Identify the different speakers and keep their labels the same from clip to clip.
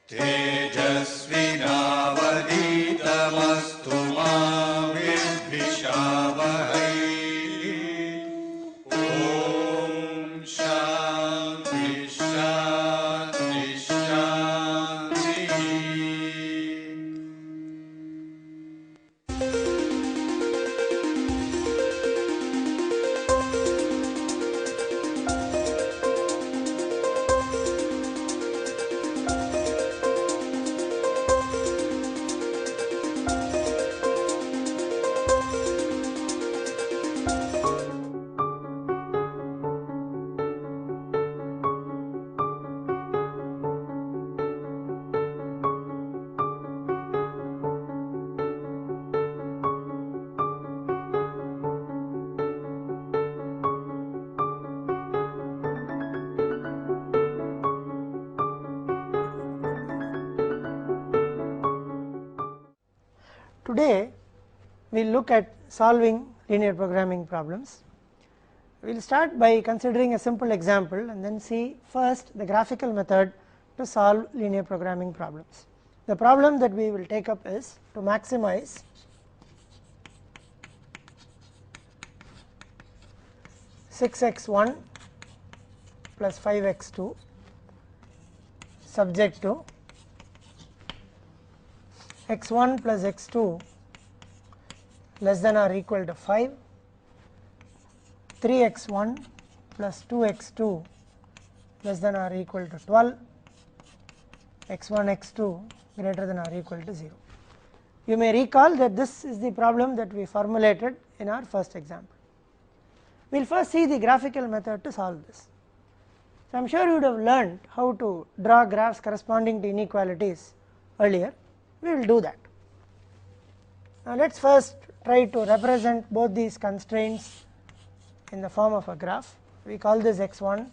Speaker 1: तेजस्विनावधीतमस्तु मा विद्विषावहै। ॐ शान्ति शान्ति शान्तिः।
Speaker 2: Today we will look at solving linear programming problems. We will start by considering a simple example and then see first the graphical method to solve linear programming problems. The problem that we will take up is to maximize (6x1 plus 5x2) subject to x1 plus x2 less than or equal to 5, 3x1 plus 2x2 less than or equal to 12, x1 x2 greater than or equal to 0. You may recall that this is the problem that we formulated in our first example. We will first see the graphical method to solve this. So, I am sure you would have learned how to draw graphs corresponding to inequalities earlier. We will do that. Now, let us first try to represent both these constraints in the form of a graph. We call this x1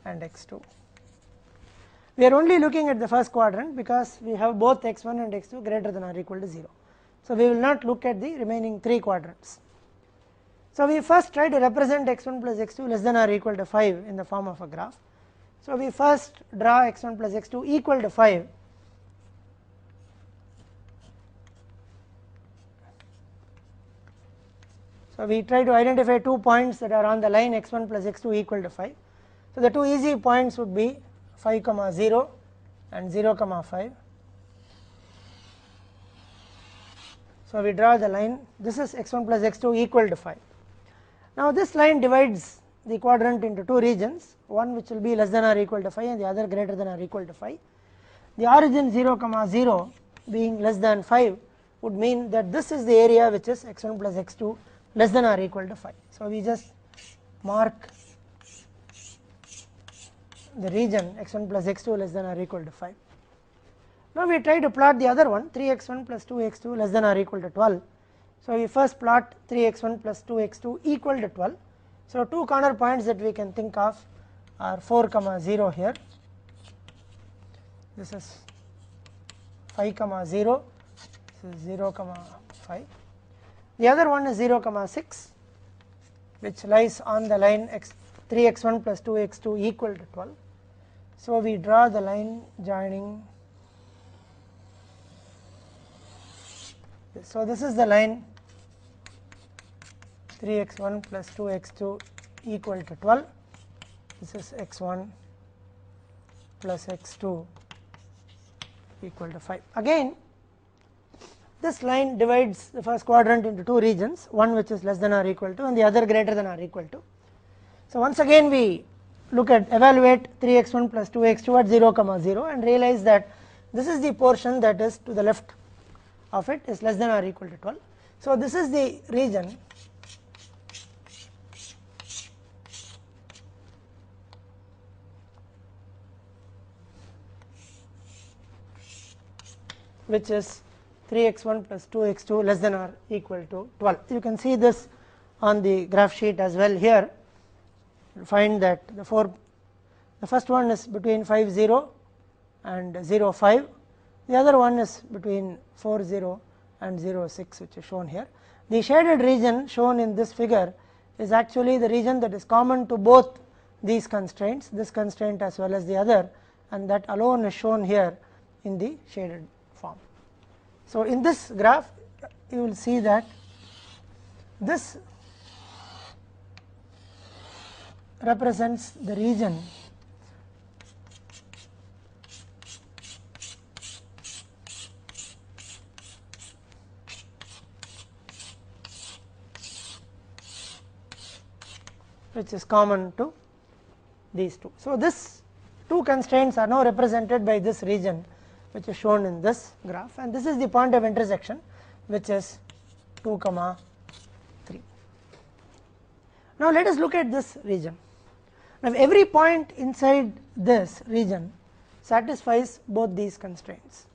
Speaker 2: and x2. We are only looking at the first quadrant because we have both x1 and x2 greater than or equal to 0. So, we will not look at the remaining 3 quadrants. So, we first try to represent x1 plus x2 less than or equal to 5 in the form of a graph. So, we first draw x1 plus x2 equal to 5. So, we try to identify 2 points that are on the line x1 plus x2 equal to 5. So, the 2 easy points would be 5 comma 0 and 0 comma 5. So, we draw the line, this is x1 plus x2 equal to 5. Now, this line divides the quadrant into 2 regions, one which will be less than or equal to 5 and the other greater than or equal to 5. The origin 0 comma 0 being less than 5 would mean that this is the area which is x1 plus x2 less than or equal to 5. So, we just mark the region x1 plus x2 less than or equal to 5. Now, we try to plot the other one 3x1 plus 2x2 less than or equal to 12. So, we first plot 3x1 plus 2x2 equal to 12. So, 2 corner points that we can think of are 4 comma 0 here, this is 5 comma 0, this is 0 comma 5. The other one is 0 comma 6 which lies on the line 3x1 plus 2x2 equal to 12. So, we draw the line joining this. So, this is the line 3x1 plus 2x2 equal to 12, this is x1 plus x2 equal to 5. Again this line divides the first quadrant into 2 regions, one which is less than or equal to and the other greater than or equal to. So, once again we look at evaluate 3x1 plus 2x2 at 0 comma 0 and realize that this is the portion that is to the left of it is less than or equal to 12. So, this is the region which is 3x1 plus 2x2 less than or equal to 12. You can see this on the graph sheet as well here. You find that the first one is between 5 0 and 0 5, the other one is between 4 0 and 0 6 which is shown here. The shaded region shown in this figure is actually the region that is common to both these constraints, this constraint as well as the other, and that alone is shown here in the shaded form. So, in this graph you will see that this represents the region which is common to these two. So, this two constraints are now represented by this region which is shown in this graph, and this is the point of intersection which is 2, 3. Now, let us look at this region. Now, every point inside this region satisfies both these constraints.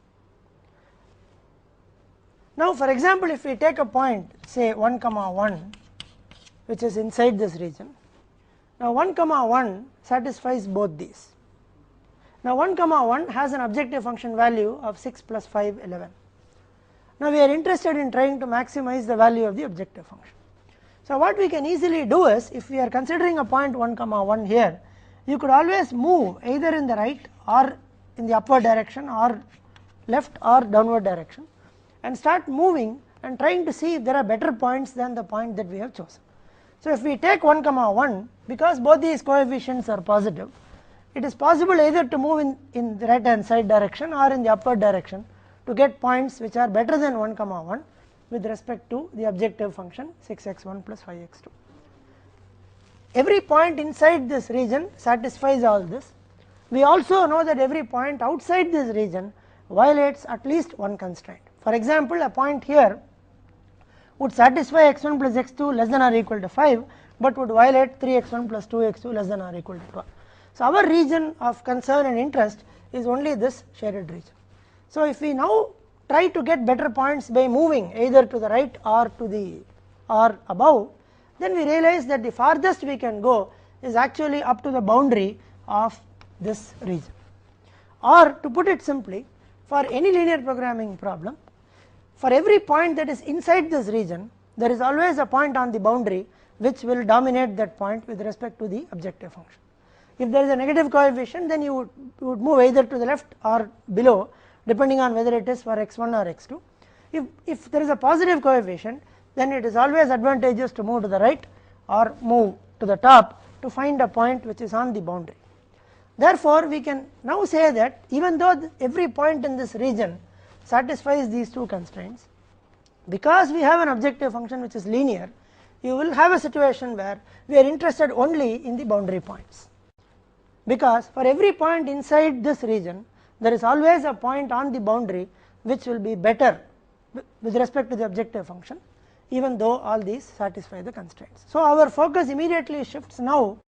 Speaker 2: Now, for example, if we take a point say 1, 1 which is inside this region. Now, 1, 1 satisfies both these. Now, 1, 1 has an objective function value of 6 plus 5, 11. Now, we are interested in trying to maximize the value of the objective function. So, what we can easily do is, if we are considering a point 1, 1 here, you could always move either in the right or in the upward direction or left or downward direction and start moving and trying to see if there are better points than the point that we have chosen. So, if we take 1, 1, because both these coefficients are positive, it is possible either to move in the right hand side direction or in the upward direction to get points which are better than 1, 1 with respect to the objective function 6x1 plus 5x2. Every point inside this region satisfies all this. We also know that every point outside this region violates at least one constraint. For example, a point here would satisfy x1 plus x2 less than or equal to 5, but would violate 3x1 plus 2x2 less than or equal to 12. So, our region of concern and interest is only this shaded region. So, if we now try to get better points by moving either to the right or to the or above, then we realize that the farthest we can go is actually up to the boundary of this region. Or to put it simply, for any linear programming problem, for every point that is inside this region, there is always a point on the boundary which will dominate that point with respect to the objective function. If there is a negative coefficient, then you would move either to the left or below, depending on whether it is for x1 or x2. If there is a positive coefficient, then it is always advantageous to move to the right or move to the top to find a point which is on the boundary. Therefore, we can now say that even though every point in this region satisfies these two constraints, because we have an objective function which is linear, you will have a situation where we are interested only in the boundary points, because for every point inside this region there is always a point on the boundary which will be better with respect to the objective function, even though all these satisfy the constraints. So, our focus immediately shifts now